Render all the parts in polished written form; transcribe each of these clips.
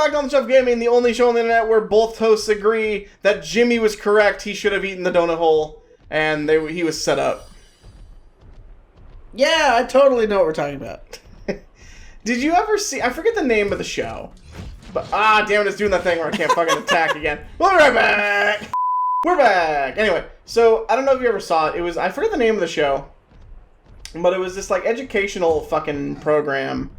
back to On the Shelf Gaming, the only show on the internet where both hosts agree that Jimmy was correct. He should have eaten the donut hole, and he was set up. Yeah, I totally know what we're talking about. Did you ever see... I forget the name of the show. But, damn it, it's doing that thing where I can't fucking attack again. We'll be right back! We're back! Anyway, so, I don't know if you ever saw it. It was... I forget the name of the show. But it was this, like, educational fucking program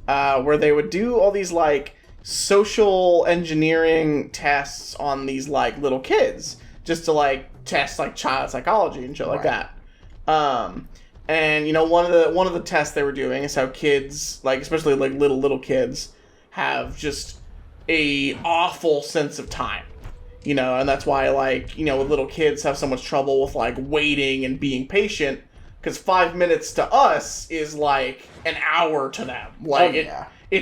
where they would do all these, like, social engineering tests on these, like, little kids. Just to, like, test, like, child psychology and shit like that. And, you know, one of the tests they were doing is how kids, like, especially, like, little kids, have just a awful sense of time. You know, and that's why, like, you know, little kids have so much trouble with, like, waiting and being patient. Because 5 minutes to us is, like, an hour to them. Like, they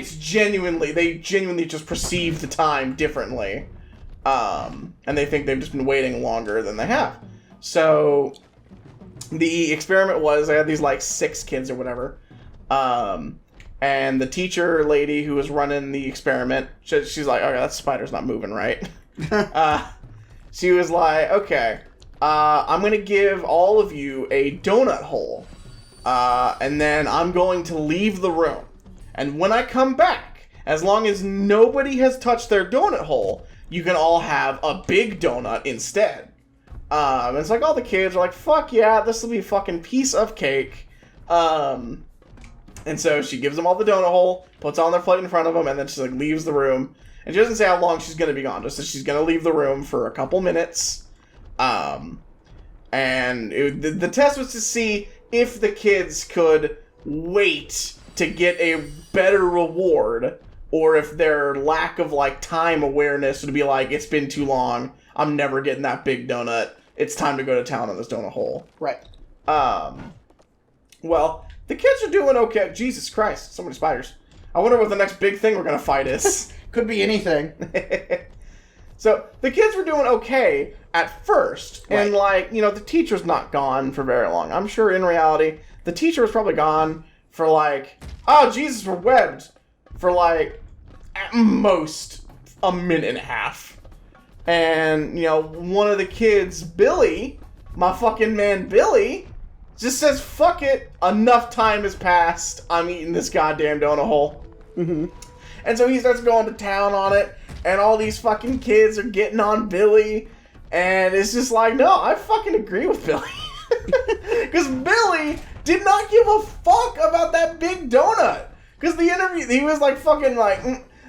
genuinely just perceive the time differently. And they think they've just been waiting longer than they have. So... the experiment was, I had these, like, 6 kids or whatever, and the teacher lady who was running the experiment, she's like, okay, that spider's not moving right. She was like, okay, I'm going to give all of you a donut hole, and then I'm going to leave the room. And when I come back, as long as nobody has touched their donut hole, you can all have a big donut instead. And it's like all the kids are like, fuck yeah, this will be a fucking piece of cake. And so she gives them all the donut hole, puts it on their plate in front of them, and then she like leaves the room. And she doesn't say how long she's going to be gone, just that she's going to leave the room for a couple minutes. And the test was to see if the kids could wait to get a better reward, or if their lack of like time awareness would be like, it's been too long, I'm never getting that big donut. It's time to go to town on this donut hole. Right. Well, the kids are doing okay. Jesus Christ, so many spiders. I wonder what the next big thing we're going to fight is. Could be anything. So, the kids were doing okay at first. Right. And, like, you know, the teacher's not gone for very long. I'm sure in reality, the teacher was probably gone for, like, oh, Jesus, we're webbed. For, like, at most, a minute and a half. And, you know, one of the kids, Billy, my fucking man Billy, just says, fuck it, enough time has passed, I'm eating this goddamn donut hole. Mm-hmm. And so he starts going to town on it, and all these fucking kids are getting on Billy, and it's just like, no, I fucking agree with Billy. Because Billy did not give a fuck about that big donut. Because the interview, he was like fucking like...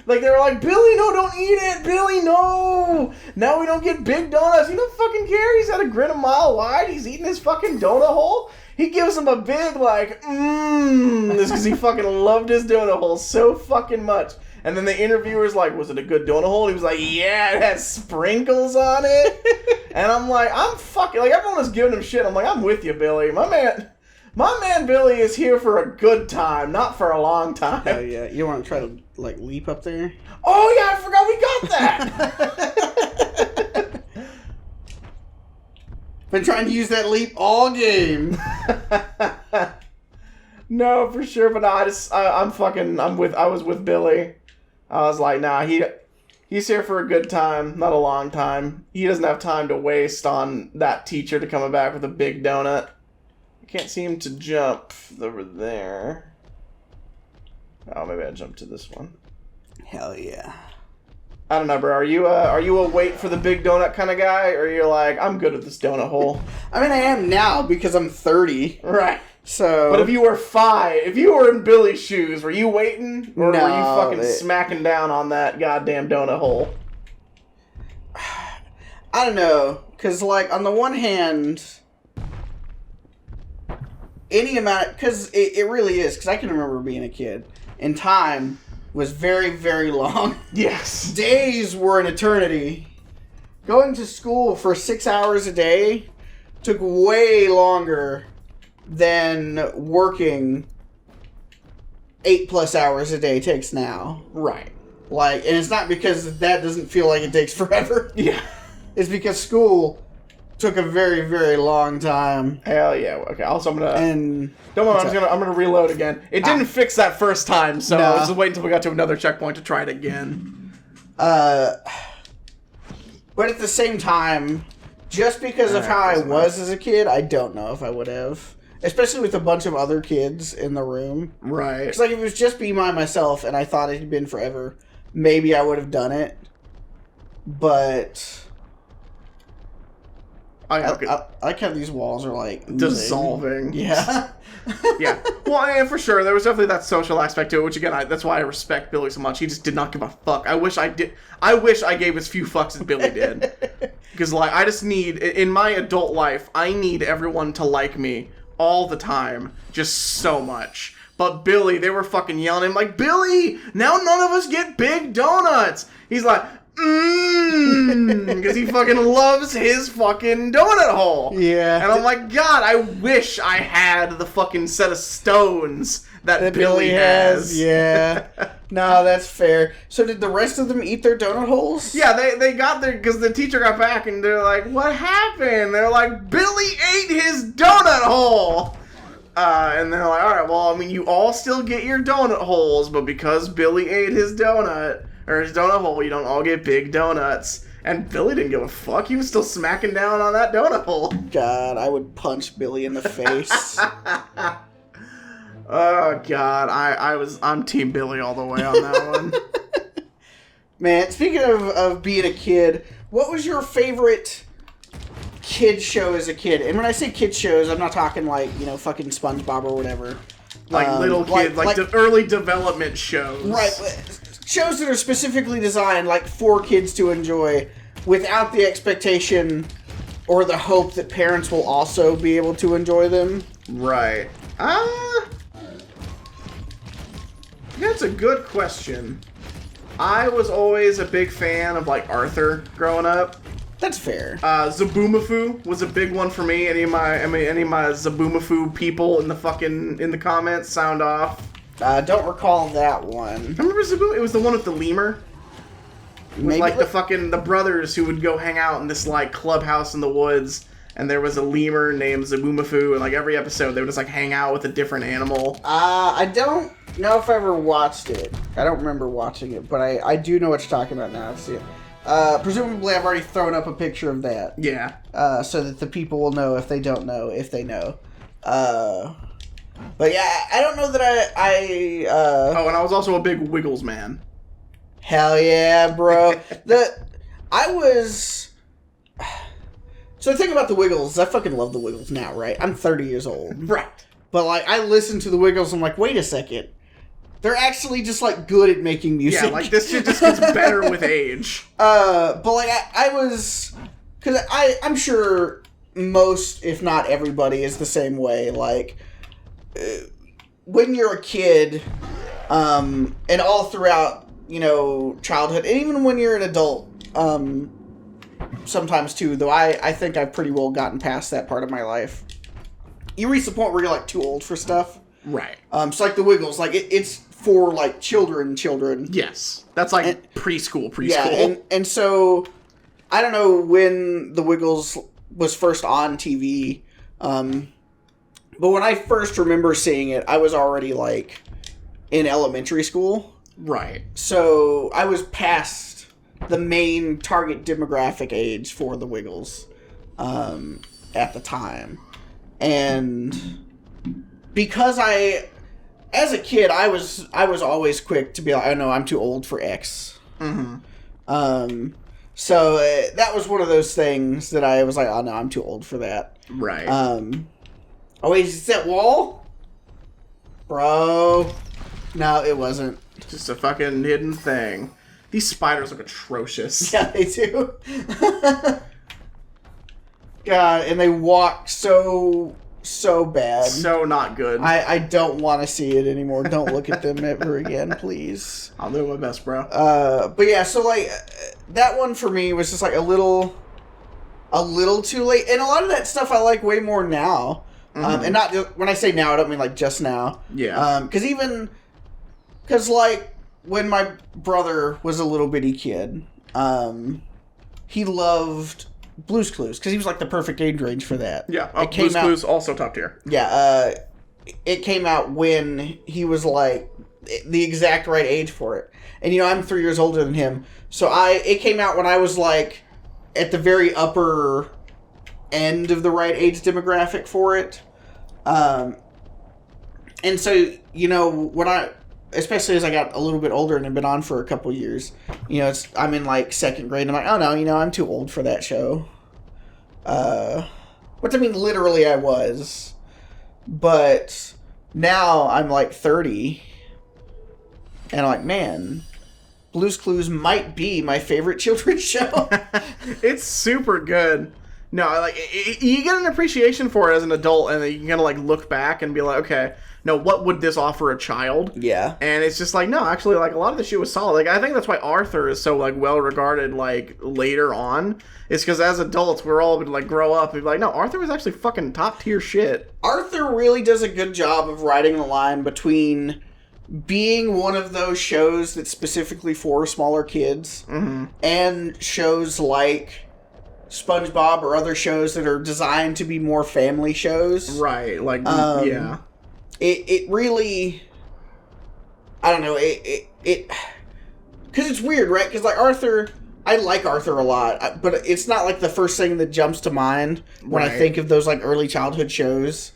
Like, they were like, Billy, no, don't eat it. Billy, no. Now we don't get big donuts. He don't fucking care. He's got a grin a mile wide. He's eating his fucking donut hole. He gives him a big, like, this because he fucking loved his donut hole so fucking much. And then the interviewer's like, was it a good donut hole? And he was like, yeah, it has sprinkles on it. And I'm like, I'm fucking, like, everyone was giving him shit. I'm like, I'm with you, Billy. My man Billy is here for a good time, not for a long time. Oh, yeah. You want to try to, like, leap up there? Oh, yeah, I forgot we got that! Been trying to use that leap all game. No, for sure, but no, I was with Billy. I was like, nah, he's here for a good time, not a long time. He doesn't have time to waste on that teacher to come back with a big donut. Can't seem to jump over there. Oh, maybe I jumped to this one. Hell yeah. I don't know, bro. Are you a wait for the big donut kind of guy, or you're like, I'm good at this donut hole? I mean, I am now because I'm 30. Right. So. But if you were 5, if you were in Billy's shoes, were you waiting, or were you fucking smacking down on that goddamn donut hole? I don't know, because like on the one hand. Any amount, because it really is, because I can remember being a kid, and time was very, very long. Yes. Days were an eternity. Going to school for 6 hours a day took way longer than working 8+ hours a day takes now. Right. Like, and it's not because that doesn't feel like it takes forever. Yeah. It's because school took a very, very long time. Hell yeah. Okay. Also, I'm gonna. And don't worry. I'm gonna reload again. It didn't fix that first time, so I was just waiting until we got to another checkpoint to try it again. But at the same time, just because of how I was as a kid, I don't know if I would have. Especially with a bunch of other kids in the room. Right. It's like if it was just me by myself and I thought it had been forever, maybe I would have done it. But I like how these walls are like dissolving. Yeah. Yeah. Well, and for sure, there was definitely that social aspect to it, which again, that's why I respect Billy so much. He just did not give a fuck. I wish I gave as few fucks as Billy did. Because, like, I just need, in my adult life, I need everyone to like me all the time. Just so much. But Billy, they were fucking yelling at him like, Billy, now none of us get big donuts. He's like, because he fucking loves his fucking donut hole. Yeah. And I'm like, God, I wish I had the fucking set of stones that Billy has. Yeah. No, that's fair. So did the rest of them eat their donut holes? Yeah, they got there because the teacher got back and they're like, what happened? They're like, Billy ate his donut hole. And they're like, all right, well, I mean, you all still get your donut holes, but because Billy ate his donut, or his donut hole, you don't all get big donuts. And Billy didn't give a fuck. He was still smacking down on that donut hole. God, I would punch Billy in the face. Oh, God. I'm Team Billy all the way on that one. Man, speaking of being a kid, what was your favorite kid show as a kid? And when I say kid shows, I'm not talking like, fucking SpongeBob or whatever. Like little kids, like the early development shows. Right. Shows that are specifically designed like for kids to enjoy without the expectation or the hope that parents will also be able to enjoy them. Right. That's a good question. I was always a big fan of like Arthur growing up. That's fair. Zaboomafoo was a big one for me. Any of my Zaboomafoo people in the comments sound off. Don't recall that one. Remember Zaboo? It was the one with the lemur. With like the brothers who would go hang out in this like clubhouse in the woods, and there was a lemur named Zaboomafoo, and like every episode they would just like hang out with a different animal. I don't know if I ever watched it. I don't remember watching it, but I do know what you're talking about now. I see it. Presumably I've already thrown up a picture of that. Yeah. So that the people will know if they don't know, if they know. But yeah, I don't know that Oh, and I was also a big Wiggles man. Hell yeah, bro. So the thing about the Wiggles, I fucking love the Wiggles now, right? I'm 30 years old. Right. But like, I listen to the Wiggles, I'm like, wait a second. They're actually just like good at making music. Yeah, like this shit just gets better with age. But like, I was, because I'm sure most, if not everybody, is the same way. Like, when you're a kid, and all throughout, childhood, and even when you're an adult, sometimes too, though I think I've pretty well gotten past that part of my life. You reach the point where you're like too old for stuff. Right. So like the Wiggles, like it's for like children. Yes. That's like preschool. Yeah, and so I don't know when the Wiggles was first on TV, but when I first remember seeing it, I was already like in elementary school. Right. So I was past the main target demographic age for the Wiggles at the time. And because as a kid, I was always quick to be like, oh no, I'm too old for X. Mm-hmm. So that was one of those things that I was like, oh no, I'm too old for that. Right. Oh wait, is it that wall? Bro. No, it wasn't. Just a fucking hidden thing. These spiders look atrocious. Yeah, they do. God, and they walk so bad. So not good. I don't want to see it anymore. Don't look at them ever again, please. I'll do my best, bro. But yeah, so like that one for me was just like a little too late, and a lot of that stuff I like way more now. Mm-hmm. And not just, when I say now, I don't mean like just now. Yeah. Because like when my brother was a little bitty kid, he loved Blue's Clues because he was like the perfect age range for that. Yeah, Blue's Clues also top tier. Yeah, it came out when he was like the exact right age for it. And, you know, I'm 3 years older than him. So it came out when I was, like, at the very upper end of the right age demographic for it. And so, you know, when especially as I got a little bit older and had been on for a couple years, you know, I'm in, like, second grade, and I'm like, oh, no, you know, I'm too old for that show. Which, I mean, literally I was. But now I'm, like, 30, and I'm like, man, Blue's Clues might be my favorite children's show. It's super good. No, like, you get an appreciation for it as an adult, and then you can kind of, like, look back and be like, okay, no, what would this offer a child? Yeah. And it's just like, no, actually, like, a lot of the shit was solid. Like, I think that's why Arthur is so, like, well-regarded, like, later on. It's because as adults, we're all going to, like, grow up and be like, no, Arthur was actually fucking top-tier shit. Arthur really does a good job of riding the line between being one of those shows that's specifically for smaller kids and shows like SpongeBob or other shows that are designed to be more family shows. Right, like, yeah. It really, I don't know, it because it's weird, right? Because, like, Arthur, I like Arthur a lot, but it's not, like, the first thing that jumps to mind when I think of those, like, early childhood shows,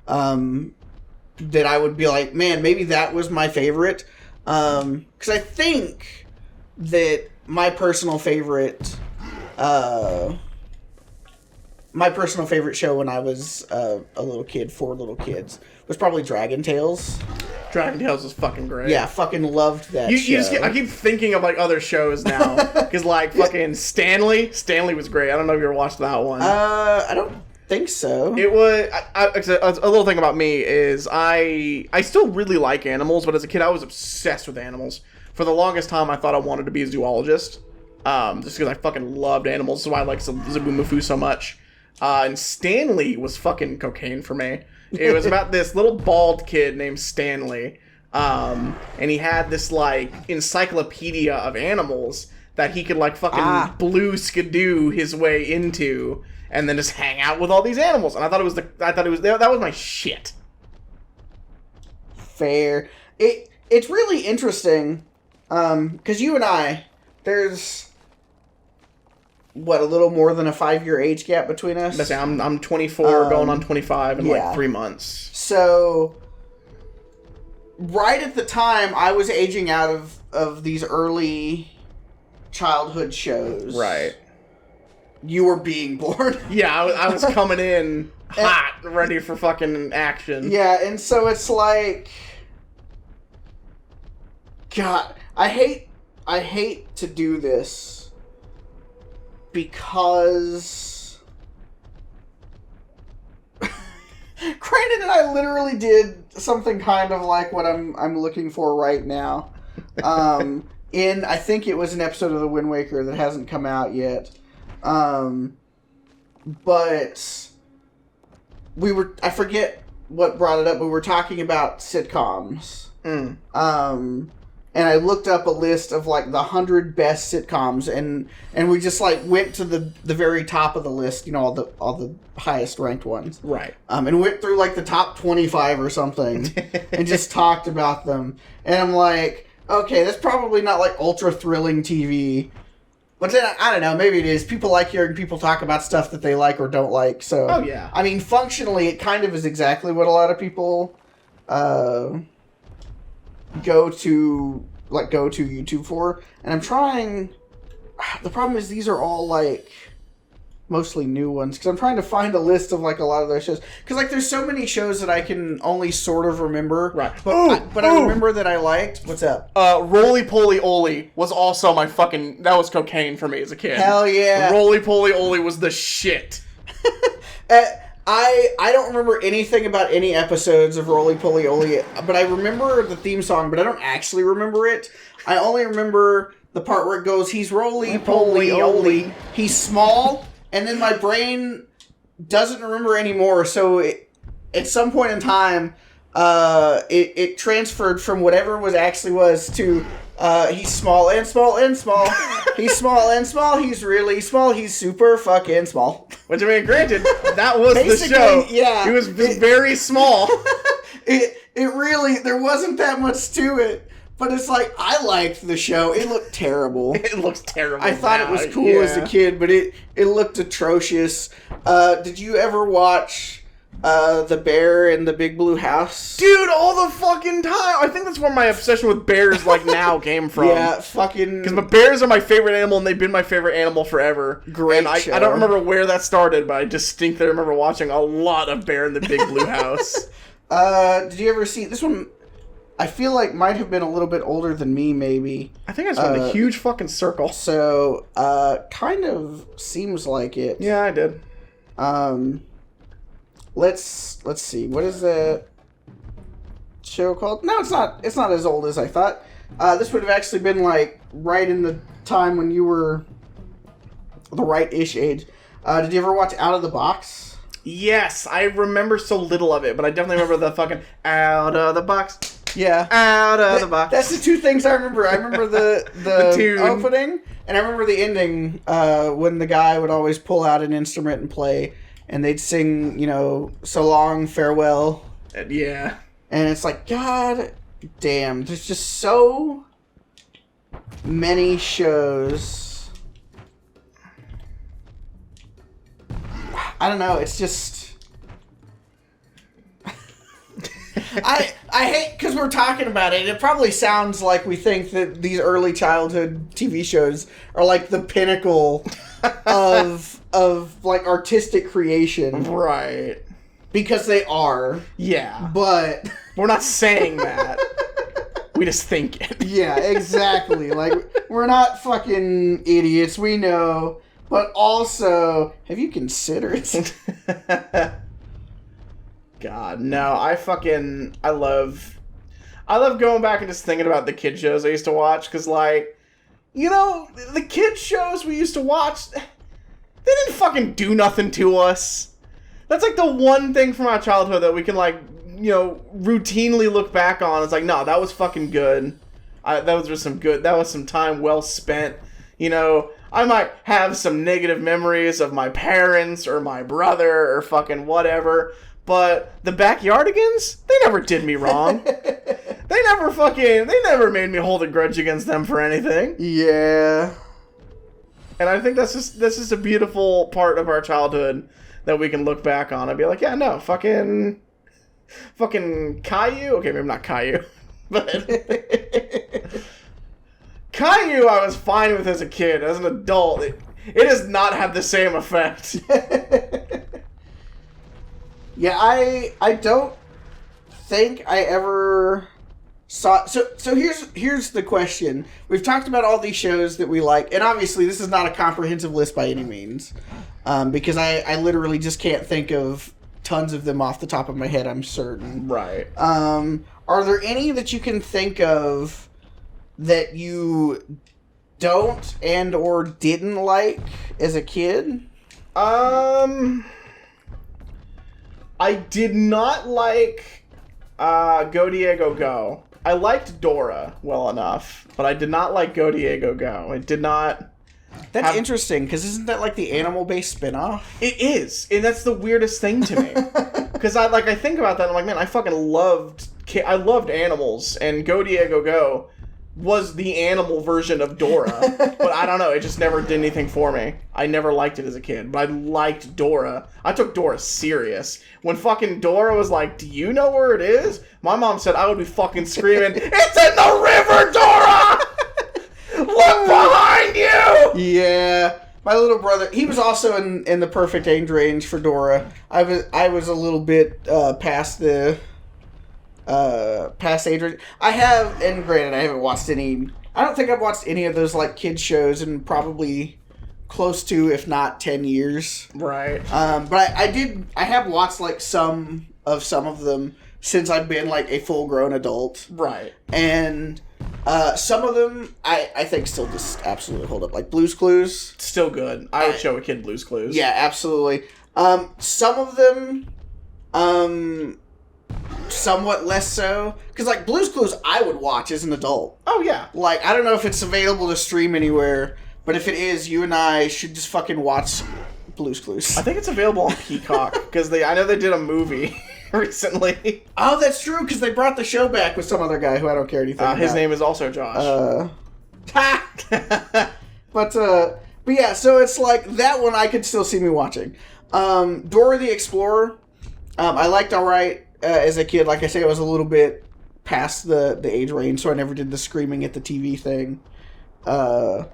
that I would be like, man, maybe that was my favorite, because I think that my personal favorite show when I was a little kid, for little kids, was probably Dragon Tales. Dragon Tales is fucking great. Yeah, fucking loved that show. You just I keep thinking of, like, other shows now. Because, like, fucking Stanley was great. I don't know if you ever watched that one. I don't think so. It was... a little thing about me is I still really like animals, but as a kid I was obsessed with animals. For the longest time I thought I wanted to be a zoologist. Just because I fucking loved animals. That's why I like Zaboomafoo so much. And Stanley was fucking cocaine for me. It was about this little bald kid named Stanley. And he had this, like, encyclopedia of animals that he could, like, fucking blue skidoo his way into and then just hang out with all these animals. And that was my shit. Fair. It's really interesting, because you and I, there's... a little more than a 5-year age gap between us? I'm 24, going on 25 in, like, 3 months. So, right at the time, I was aging out of these early childhood shows. Right. You were being born. Yeah, I was coming in hot, ready for fucking action. Yeah, and so it's like... God, I hate to do this, because Brandon and I literally did something kind of like what I'm looking for right now. I think it was an episode of The Wind Waker that hasn't come out yet. But I forget what brought it up, but we were talking about sitcoms. And I looked up a list of, like, the 100 best sitcoms, and we just, like, went to the very top of the list, you know, all the highest ranked ones. Right. And went through, like, the top 25 or something, and just talked about them. And I'm like, okay, that's probably not, like, ultra thrilling TV. But then, I don't know, maybe it is. People like hearing people talk about stuff that they like or don't like, so... Oh, yeah. I mean, functionally, it kind of is exactly what a lot of people, go to YouTube for, and I'm trying. The problem is these are all, like, mostly new ones, because I'm trying to find a list of, like, a lot of those shows, because, like, there's so many shows that I can only sort of remember, right? But I remember that I liked. What's up? Roly Poly Oly was also my fucking... That was cocaine for me as a kid. Hell yeah. Roly Poly Oly was the shit. I don't remember anything about any episodes of Roly Poly Oly, but I remember the theme song, but I don't actually remember it. I only remember the part where it goes, he's Roly Poly Oly, he's small, and then my brain doesn't remember anymore, so at some point in time, it transferred from whatever was actually was to... he's small and small and small. He's small and small. He's really small. He's super fucking small. Which, I mean, granted, that was the show. Yeah. He was very small. there wasn't that much to it. But it's like, I liked the show. It looked terrible. It looks terrible. I thought it was cool as a kid, but it looked atrocious. Did you ever watch The Bear in the Big Blue House? Dude, all the fucking time. I think that's where my obsession with bears now came from. Yeah, fucking... Because bears are my favorite animal, and they've been my favorite animal forever. Great and show. I don't remember where that started, but I distinctly remember watching a lot of Bear in the Big Blue House. Did you ever see... This one, I feel like might have been a little bit older than me, maybe. I think I saw the huge fucking circle. So, kind of seems like it. Yeah, I did. Let's see. What is that show called? No, it's not. It's not as old as I thought. This would have actually been like right in the time when you were the right-ish age. Did you ever watch Out of the Box? Yes, I remember so little of it, but I definitely remember the fucking Out of the Box. Yeah. Out of the Box. That's the two things I remember. I remember the tune. opening, and I remember the ending when the guy would always pull out an instrument and play, and they'd sing, So Long, Farewell. Yeah. And it's like, God damn, there's just so many shows. I don't know, it's just... I hate, because we're talking about it, it probably sounds like we think that these early childhood TV shows are like the pinnacle of like artistic creation. Right. Because they are. Yeah. But we're not saying that. We just think it. Yeah, exactly. Like, we're not fucking idiots, we know. But also, have you considered? God, no, I love going back and just thinking about the kid shows I used to watch, because, the kid shows we used to watch, they didn't fucking do nothing to us. That's, the one thing from our childhood that we can, routinely look back on. It's like, no, that was fucking good. That was some time well spent. I might have some negative memories of my parents or my brother or fucking whatever, but the Backyardigans, they never did me wrong. They never made me hold a grudge against them for anything. Yeah. And I think that's just a beautiful part of our childhood that we can look back on and be like, yeah, no, fucking Caillou. Okay, maybe not Caillou, but Caillou I was fine with as a kid. As an adult, it does not have the same effect. Yeah, I don't think I ever saw... So here's the question. We've talked about all these shows that we like, and obviously this is not a comprehensive list by any means, because I literally just can't think of tons of them off the top of my head, I'm certain. Right. Are there any that you can think of that you don't and or didn't like as a kid? I did not like Go Diego Go. I liked Dora well enough, but I did not like Go Diego Go. It did not... That's interesting, because isn't that like the animal-based spinoff? It is, and that's the weirdest thing to me. Because I think about that, and I'm like, man, I fucking loved animals, and Go Diego Go was the animal version of Dora. But I don't know, it just never did anything for me. I never liked it as a kid, but I liked Dora. I took Dora serious. When fucking Dora was like, do you know where it is? My mom said I would be fucking screaming, it's in the river, Dora! Look behind you! Yeah. My little brother, he was also in the perfect age range for Dora. I was a little bit past the... past age range. I have, and granted, I haven't watched any... I don't think I've watched any of those, kids shows in probably close to, if not 10 years. Right. But I have watched, some of them since I've been, a full-grown adult. Right. And... some of them, I think still just absolutely hold up. Like Blue's Clues. Still good. I would show a kid Blue's Clues. Yeah, absolutely. Some of them, somewhat less so. Because, Blue's Clues I would watch as an adult. Oh, yeah. I don't know if it's available to stream anywhere, but if it is, you and I should just fucking watch Blue's Clues. I think it's available on Peacock, because I know they did a movie. recently. Oh, that's true, because they brought the show back with some other guy who I don't care anything about. His name is also Josh. But yeah, so it's like, that one I could still see me watching. Dora the Explorer, I liked alright as a kid. Like I say, I was a little bit past the age range, so I never did the screaming at the TV thing. But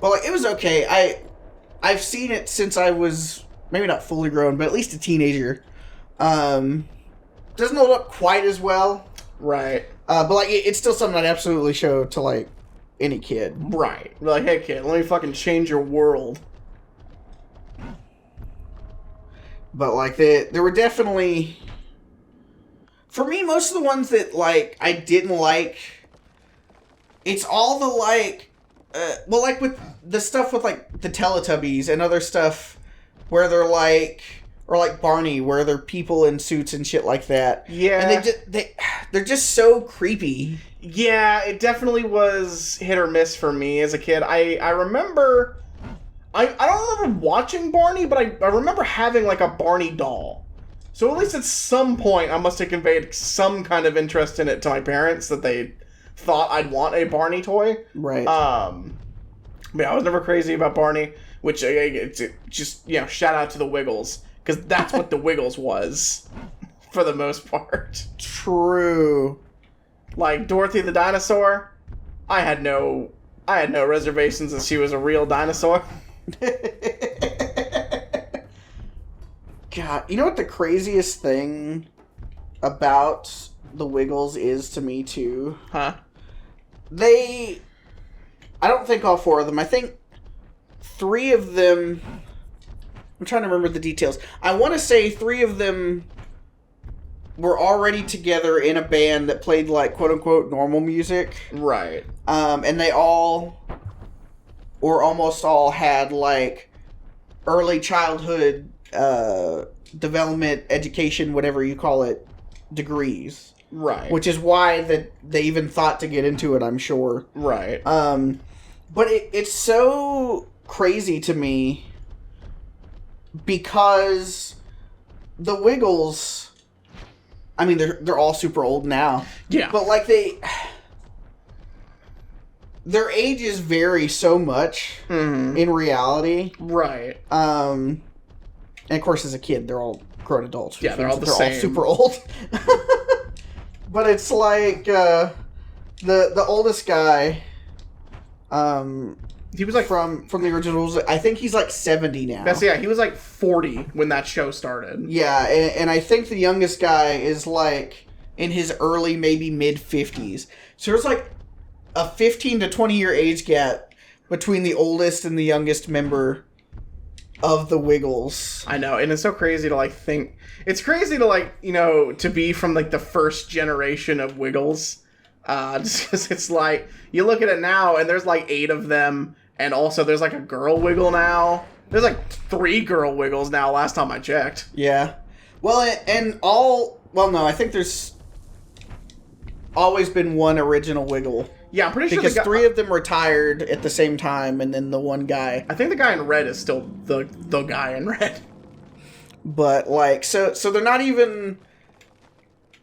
like, it was okay. I've seen it since I was maybe not fully grown, but at least a teenager. Doesn't hold up quite as well. Right. But like, it's still something I'd absolutely show to like any kid. Right. Like, hey kid, let me fucking change your world. But like, there were definitely, for me, most of the ones that like I didn't like, it's all the like, well, like with the stuff with like the Teletubbies and other stuff where they're like, or like Barney, where they're people in suits and shit like that. Yeah. And they're just so creepy. Yeah, it definitely was hit or miss for me as a kid. I remember, I don't remember watching Barney, but I remember having like a Barney doll. So at least at some point I must have conveyed some kind of interest in it to my parents, that they thought I'd want a Barney toy. Right. But yeah, I was never crazy about Barney, which it's just, you know, shout out to the Wiggles, because that's what the Wiggles was for the most part. True. Like Dorothy the dinosaur, I had no reservations that she was a real dinosaur. God, you know what the craziest thing about the Wiggles is to me too? Huh? I don't think all four of them. I think 3 of them, I'm trying to remember the details. I want to say 3 of them were already together in a band that played like quote unquote normal music. Right. And they all, or almost all, had like early childhood development, education, whatever you call it, degrees. Right. Which is why they even thought to get into it, I'm sure. Right. But it's so crazy to me because the Wiggles, I mean, they're all super old now. Yeah. But like their ages vary so much in reality. Right. And of course, as a kid, they're all grown adults. Yeah, they're all the they're same. all super old. But it's like the oldest guy. He was like from the originals. I think he's like 70 now. he was like 40 when that show started. Yeah, and I think the youngest guy is like in his early, maybe mid 50s. So there's like a 15 to 20 year age gap between the oldest and the youngest member of the Wiggles. I know, and it's so crazy to like think. It's crazy to like, you know, to be from like the first generation of Wiggles. Just because it's like, you look at it now and there's like 8 of them, and also there's like a girl Wiggle now. There's like 3 girl Wiggles now last time I checked. Yeah. Well, no, I think there's always been one original Wiggle. Yeah, I'm pretty sure because 3 of them retired at the same time, and then the one guy. I think the guy in red is still the guy in red. But like, so they're not even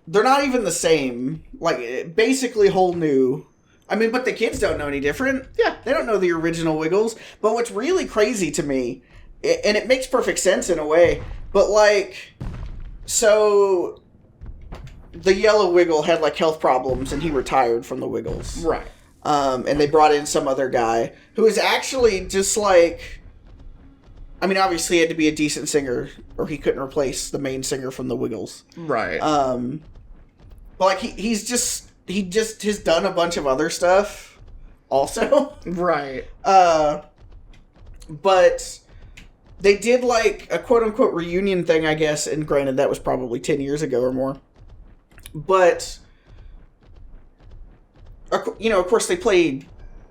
the same. Like, basically whole new. I mean, but the kids don't know any different. Yeah, they don't know the original Wiggles. But what's really crazy to me, and it makes perfect sense in a way, but like, so the yellow Wiggle had like health problems and he retired from the Wiggles. Right. And they brought in some other guy who was actually just like, I mean, obviously he had to be a decent singer or he couldn't replace the main singer from the Wiggles. Right. But like he just has done a bunch of other stuff also. Right. But they did like a quote unquote reunion thing, I guess, and granted that was probably 10 years ago or more. But, you know, of course they played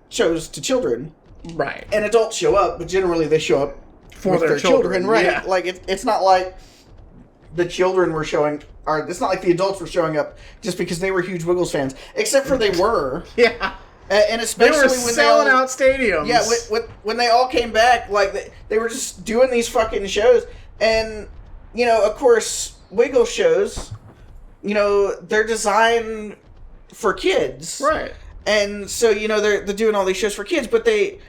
shows to children. Right. And adults show up, but generally they show up for their children. Right. Yeah. Like, it's not like the children were showing, or it's not like the adults were showing up just because they were huge Wiggles fans. Except for they were. Yeah. And especially they were when selling out stadiums. Yeah, when they all came back, like, they were just doing these fucking shows. And, you know, of course, Wiggle shows they're designed for kids. Right. And so, they're doing all these shows for kids, but they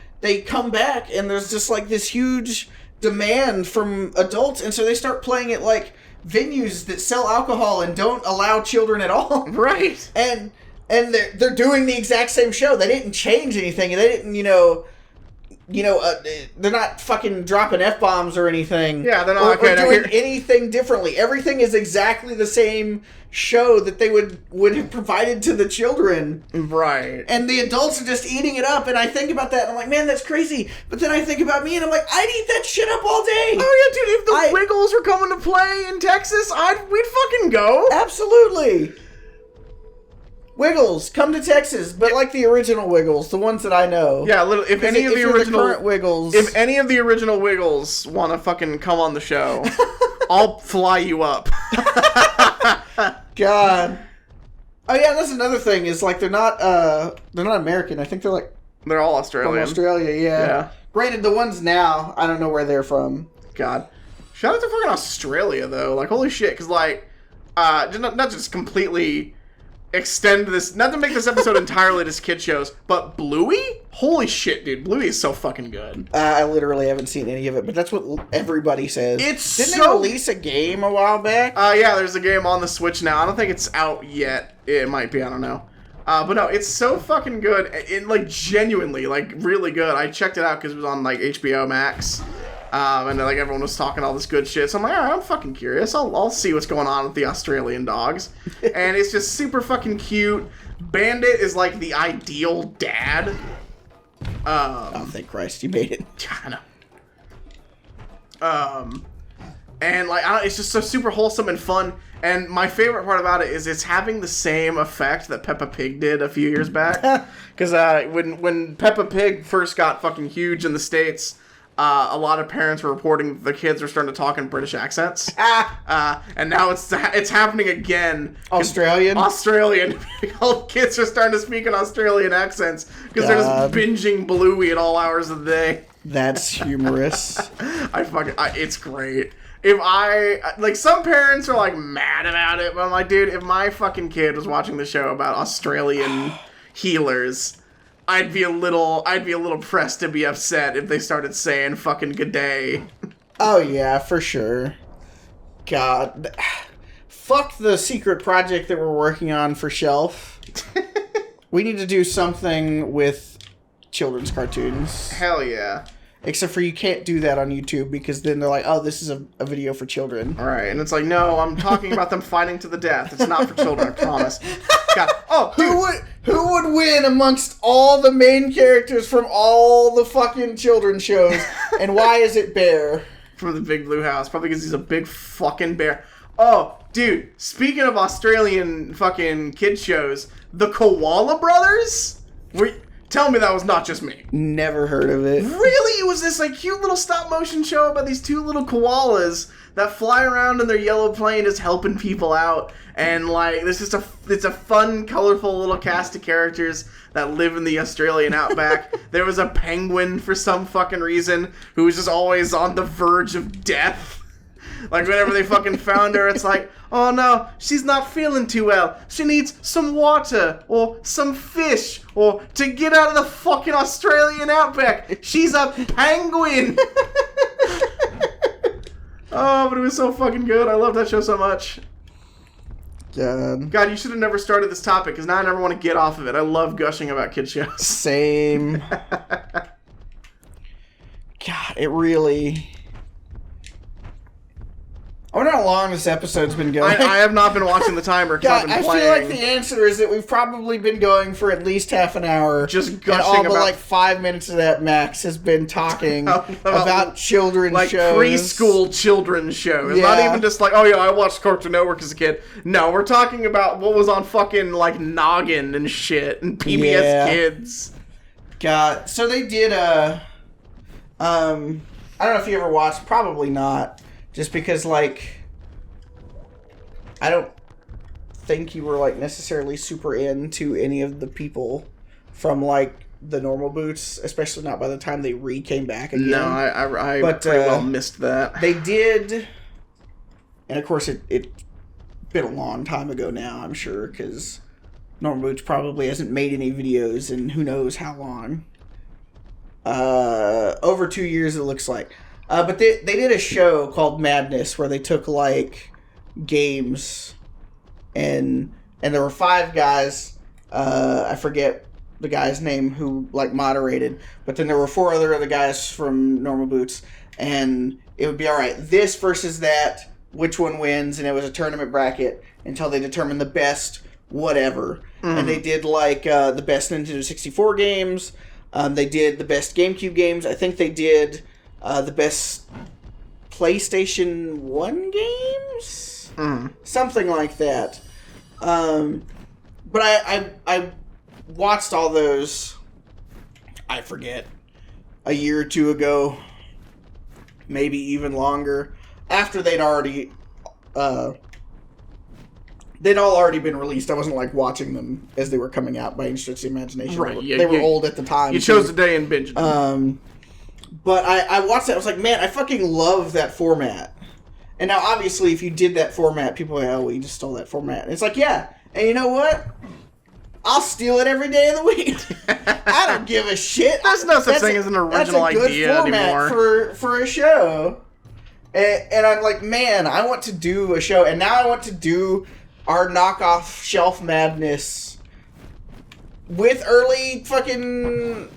come back and there's just like this huge demand from adults, and so they start playing at like venues that sell alcohol and don't allow children at all. Right. And they're doing the exact same show. They didn't change anything. They didn't, they're not fucking dropping F-bombs or anything. Yeah, they're not or doing anything differently. Everything is exactly the same show that they would have provided to the children. Right. And the adults are just eating it up, and I think about that, and I'm like, man, that's crazy. But then I think about me, and I'm like, I'd eat that shit up all day. Oh, yeah, dude, if the Wiggles were coming to play in Texas, we'd fucking go. Absolutely. Wiggles, come to Texas, but like the original Wiggles, the ones that I know. Yeah, if any of the original current Wiggles, if any of the original Wiggles want to fucking come on the show, I'll fly you up. God. Oh yeah, that's another thing. Is like they're not American. I think they're all Australian. From Australia, yeah. Granted, the ones now, I don't know where they're from. God, shout out to fucking Australia though. Like holy shit, because like, not just completely extend this, not to make this episode entirely just kid shows, but Bluey? Holy shit, dude. Bluey is so fucking good. I literally haven't seen any of it, but that's what everybody says. Didn't they release a game a while back? Yeah, there's a game on the Switch now. I don't think it's out yet. It might be, I don't know. But no, it's so fucking good. It, like, genuinely, like, really good. I checked it out because it was on, like, HBO Max. And like everyone was talking all this good shit, so I'm like, alright, I'm fucking curious. I'll see what's going on with the Australian dogs. And it's just super fucking cute. Bandit is like the ideal dad. Oh, thank Christ, you made it. I know. And like, it's just so super wholesome and fun. And my favorite part about it is it's having the same effect that Peppa Pig did a few years back. Because when Peppa Pig first got fucking huge in the States, a lot of parents were reporting that their kids were starting to talk in British accents. And now it's happening again. Australian? Australian. All kids are starting to speak in Australian accents because they're just binging Bluey at all hours of the day. That's humorous. It's great. Some parents are like mad about it, but I'm like, dude, if my fucking kid was watching the show about Australian healers, I'd be a little pressed to be upset if they started saying fucking good day. Oh yeah, for sure. God. Fuck the secret project that we're working on for Shelf. We need to do something with children's cartoons. Hell yeah. Except for you can't do that on YouTube because then they're like, oh, this is a video for children. All right, and it's like, no, I'm talking about them fighting to the death. It's not for children, I promise. God. Oh, dude. Who would win amongst all the main characters from all the fucking children's shows? And why is it Bear? From the Big Blue House. Probably because he's a big fucking bear. Oh, dude, speaking of Australian fucking kid shows, the Koala Brothers? Tell me that was not just me. Never heard of it. Really? It was this like cute little stop motion show about these two little koalas that fly around in their yellow plane just helping people out. And like it's a fun, colorful little cast of characters that live in the Australian outback. There was a penguin for some fucking reason who was just always on the verge of death. Like, whenever they fucking found her, it's like, oh no, she's not feeling too well. She needs some water, or some fish, or to get out of the fucking Australian outback. She's a penguin! Oh, but it was so fucking good. I love that show so much. God, you should have never started this topic, because now I never want to get off of it. I love gushing about kid shows. Same. God, it really... I wonder how long this episode's been going. I have not been watching the timer because I've been playing. I feel like the answer is that we've probably been going for at least half an hour. Just gushing all but like 5 minutes of that max has been talking about children's shows. Like preschool children's shows. Yeah. Not even just like, oh yeah, I watched Cartoon Network as a kid. No, we're talking about what was on fucking like Noggin and shit and PBS Kids. God. So they did I don't know if you ever watched, probably not. Just because, like, I don't think you were, like, necessarily super into any of the people from, like, the normal Boots, especially not by the time they came back again. No, I pretty well missed that. They did, and of course it been a long time ago now, I'm sure, because Normal Boots probably hasn't made any videos in who knows how long. Over 2 years, it looks like. But they did a show called Madness where they took, like, games, and there were 5 guys. I forget the guy's name who, like, moderated, but then there were 4 other guys from Normal Boots, and it would be, all right, this versus that, which one wins, and it was a tournament bracket until they determined the best whatever. And they did, like, the best Nintendo 64 games. They did the best GameCube games. I think they did the best PlayStation 1 games? Something like that. But I watched all those, I forget, a year or 2 ago, maybe even longer, after they'd all already been released. I wasn't, like, watching them as they were coming out by any stretch of the imagination. Right. They were old at the time. You chose a day and binged them. But I watched that. I was like, man, I fucking love that format. And now, obviously, if you did that format, people are like, oh, well, you just stole that format. And it's like, yeah. And you know what? I'll steal it every day of the week. I don't give a shit. There's no such thing as an original idea anymore. For a show. And I'm like, man, I want to do a show. And now I want to do our knockoff Shelf Madness with early fucking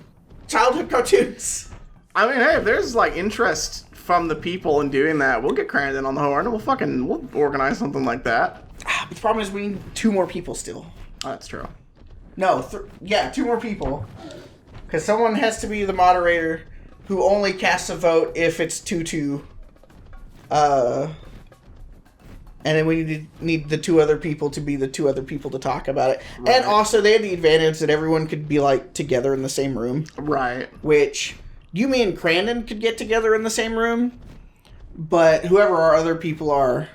childhood cartoons. I mean, hey, if there's, like, interest from the people in doing that, we'll get Crandon on the horn and we'll organize something like that. The problem is we need 2 more people still. Oh, that's true. No, 2 more people. Because someone has to be the moderator who only casts a vote if it's 2-2. And then we need the 2 other people to be the 2 other people to talk about it. Right. And also, they had the advantage that everyone could be, like, together in the same room. Right. Which, you, me, and Crandon could get together in the same room. But whoever our other people are...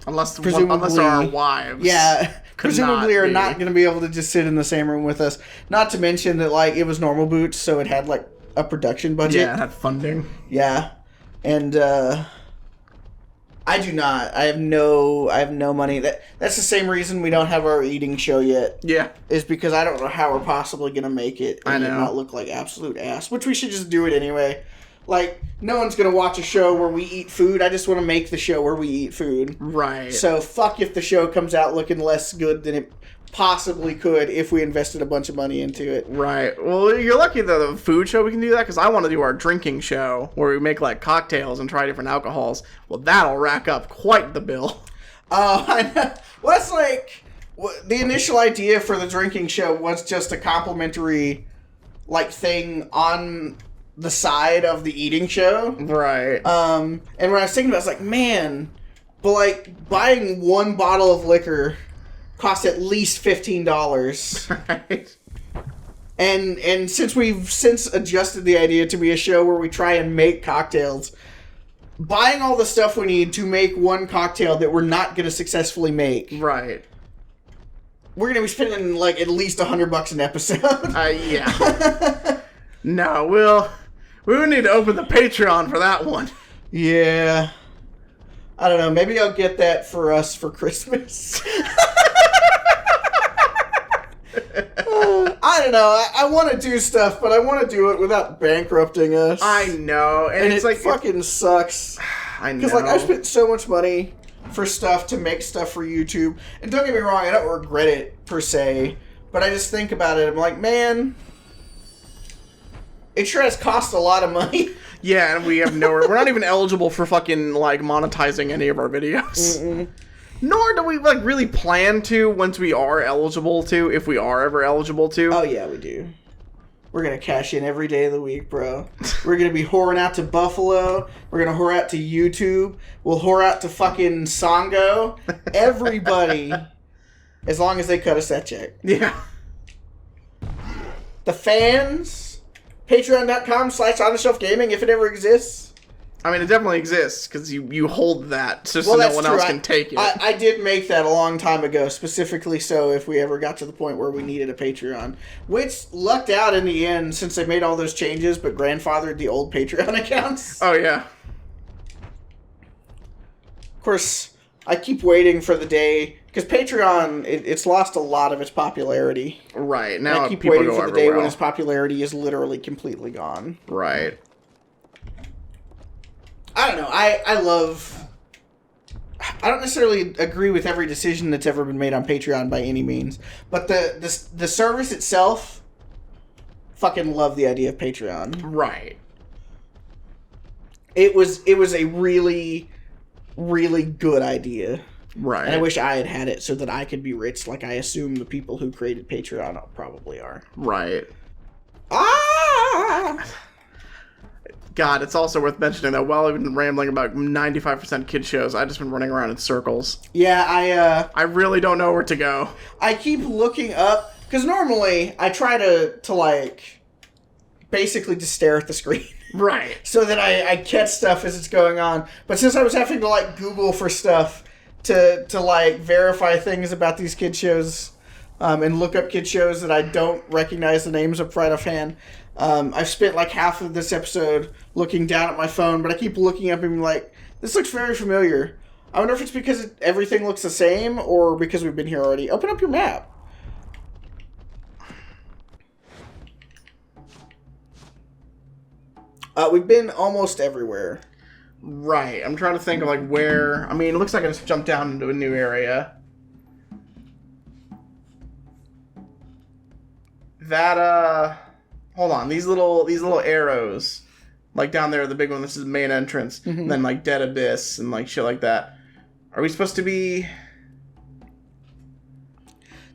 Unless they're our wives. Yeah. Presumably are not going to be able to just sit in the same room with us. Not to mention that, like, it was Normal Boots, so it had, like, a production budget. Yeah, it had funding. Yeah. And, I do not. I have no money. That's the same reason we don't have our eating show yet. Yeah. Is because I don't know how we're possibly going to make it and not look like absolute ass. Which we should just do it anyway. Like, no one's going to watch a show where we eat food. I just want to make the show where we eat food. Right. So, fuck if the show comes out looking less good than it possibly could if we invested a bunch of money into it. Right. Well, you're lucky that the food show we can do that, because I want to do our drinking show where we make, like, cocktails and try different alcohols. Well, that'll rack up quite the bill. I know. Well, that's like... the initial idea for the drinking show was just a complimentary, like, thing on the side of the eating show. Right. And when I was thinking about it, I was like, man, but, like, buying 1 bottle of liquor costs at least $15. Right. And since we've since adjusted the idea to be a show where we try and make cocktails, buying all the stuff we need to make 1 cocktail that we're not going to successfully make. Right. We're going to be spending, like, at least $100 an episode. Yeah. No, we would need to open the Patreon for that one. Yeah. I don't know. Maybe I'll get that for us for Christmas. I don't know. I want to do stuff, but I want to do it without bankrupting us. I know. And it's it like... fucking sucks. I know. Because, like, I spent so much money for stuff to make stuff for YouTube. And don't get me wrong, I don't regret it, per se. But I just think about it. I'm like, man... It sure has cost a lot of money. Yeah, and we have we're not even eligible for fucking, like, monetizing any of our videos. Mm-mm. Nor do we, like, really plan to once we are eligible to, if we are ever eligible to. Oh, yeah, we do. We're going to cash in every day of the week, bro. We're going to be whoring out to Buffalo. We're going to whore out to YouTube. We'll whore out to fucking Songo. Everybody. As long as they cut us that check. Yeah. The fans... Patreon.com/OnTheShelfGaming, if it ever exists. I mean, it definitely exists, because you hold that, so no one else can take it. I did make that a long time ago, specifically so if we ever got to the point where we needed a Patreon. Which lucked out in the end, since they made all those changes, but grandfathered the old Patreon accounts. Oh, yeah. Of course, I keep waiting for the day because Patreon it's lost a lot of its popularity. Right And now, I keep people waiting go for the day everywhere when else. its popularity is literally completely gone. Right. I don't know. I don't necessarily agree with every decision that's ever been made on Patreon by any means, but the service itself, fucking love the idea of Patreon. Right. It was a really, really good idea. Right. And I wish I had had it so that I could be rich like I assume the people who created Patreon probably are. Right. Ah! God, it's also worth mentioning that while I've been rambling about 95% kid shows, I've just been running around in circles. Yeah, I really don't know where to go. I keep looking up, because normally I try to like, basically just stare at the screen. Right. So that I catch stuff as it's going on. But since I was having to, like, Google for stuff to like, verify things about these kid shows, and look up kid shows that I don't recognize the names of right offhand, I've spent, like, half of this episode looking down at my phone, but I keep looking up and being like, this looks very familiar. I wonder if it's because everything looks the same, or because we've been here already. Open up your map. We've been almost everywhere. Right. I'm trying to think of, like, where... I mean, it looks like I just jumped down into a new area. That, hold on. These little arrows. Like, down there, the big one, this is the main entrance. Mm-hmm. And then, like, Dead Abyss and, like, shit like that. Are we supposed to be...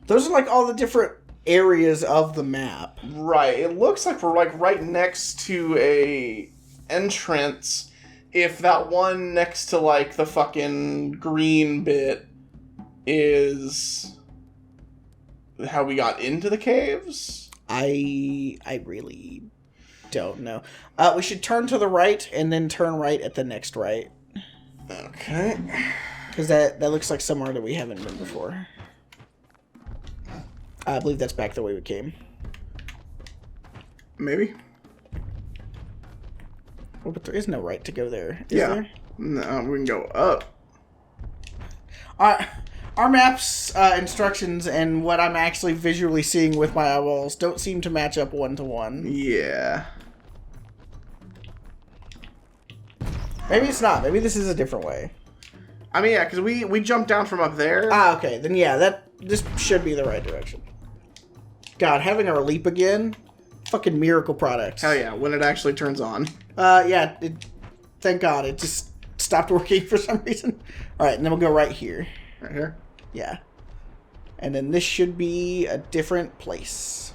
Those are, like, all the different areas of the map. Right. It looks like we're, like, right next to a entrance. If that one next to, like, the fucking green bit is how we got into the caves? I really don't know. We should turn to the right and then turn right at the next right. Okay. Because that looks like somewhere that we haven't been before. I believe that's back the way we came. Maybe. Oh, but there is no right to go there, is Yeah. there? No, we can go up. Our map's instructions and what I'm actually visually seeing with my eyeballs don't seem to match up one-to-one. Yeah. Maybe it's not. Maybe this is a different way. I mean, yeah, because we jumped down from up there. Ah, okay. Then yeah, this should be the right direction. God, having our leap again? Fucking miracle products. Hell yeah, when it actually turns on. Yeah, thank God. It just stopped working for some reason. Alright, and then we'll go right here. Right here? Yeah. And then this should be a different place.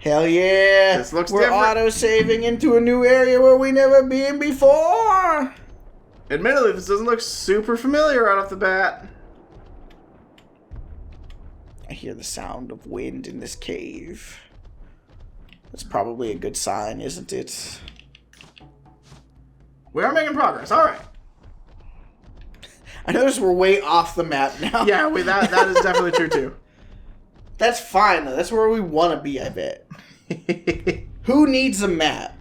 Hell yeah! This looks We're different. auto-saving into a new area where we never been before! Admittedly, this doesn't look super familiar right off the bat. I hear the sound of wind in this cave. That's probably a good sign, isn't it? We are making progress, alright. I notice we're way off the map now. Yeah, that is definitely true too. That's fine, though. That's where we want to be, I bet. Who needs a map?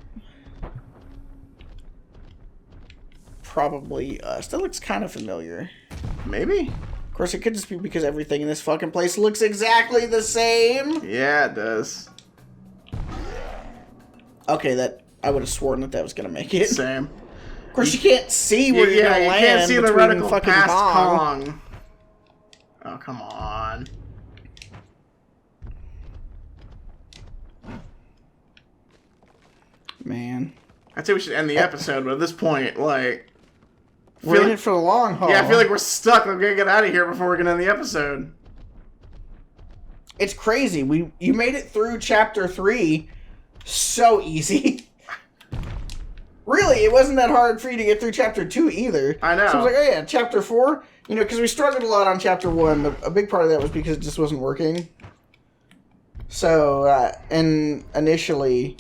Probably us. That looks kind of familiar. Maybe? Of course, it could just be because everything in this fucking place looks exactly the same. Yeah, it does. Okay, I would have sworn that was going to make it. Same. Of course, you can't see where you're going to land. You can't see the between reticle fucking past Kong. Kong. Oh, come on. Man. I'd say we should end the episode, but at this point, like... We're in it for the long haul. Yeah, I feel like we're stuck. I'm gonna get out of here before we can end the episode. It's crazy. You made it through chapter 3 so easy. Really, it wasn't that hard for you to get through chapter 2 either. I know. So I was like, oh yeah, chapter 4? You know, because we struggled a lot on chapter 1. A big part of that was because it just wasn't working. So, and initially,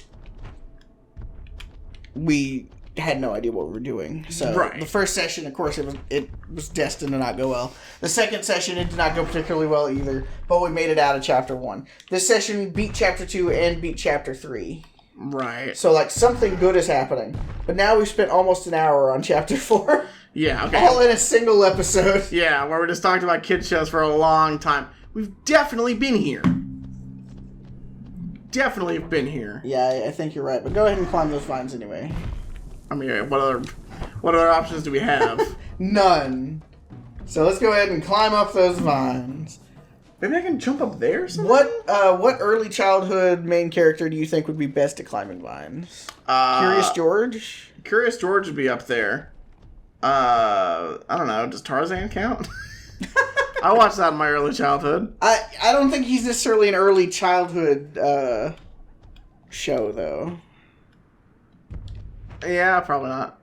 we had no idea what we were doing. So, right. The first session, of course, it was destined to not go well. The second session, it did not go particularly well either, but we made it out of chapter 1. This session beat chapter 2 and beat chapter 3. Right. So, like, something good is happening. But now we've spent almost an hour on chapter 4. Yeah, okay. All in a single episode. Yeah, where we just talked about kid shows for a long time. We've definitely been here. Definitely been here. Yeah, I think you're right. But go ahead and climb those vines anyway. I mean, what other options do we have? None. So let's go ahead and climb up those vines. Maybe I can jump up there or something? What early childhood main character do you think would be best at climbing vines? Curious George? Curious George would be up there. I don't know. Does Tarzan count? I watched that in my early childhood. I don't think he's necessarily an early childhood show, though. Yeah, probably not.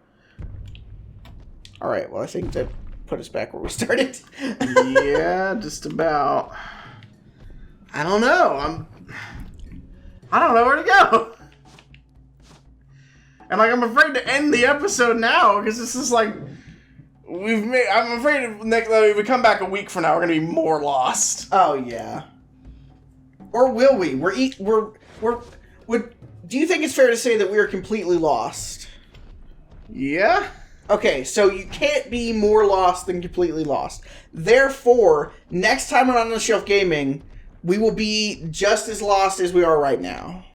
All right, well, I think that put us back where we started. Yeah, just about. I don't know. I don't know where to go. And I'm afraid to end the episode now because this is I'm afraid if we come back a week from now, we're gonna be more lost. Oh yeah. Or will we? Do you think it's fair to say that we are completely lost? Yeah. Okay, so you can't be more lost than completely lost. Therefore, next time we're on the Shelf Gaming, we will be just as lost as we are right now.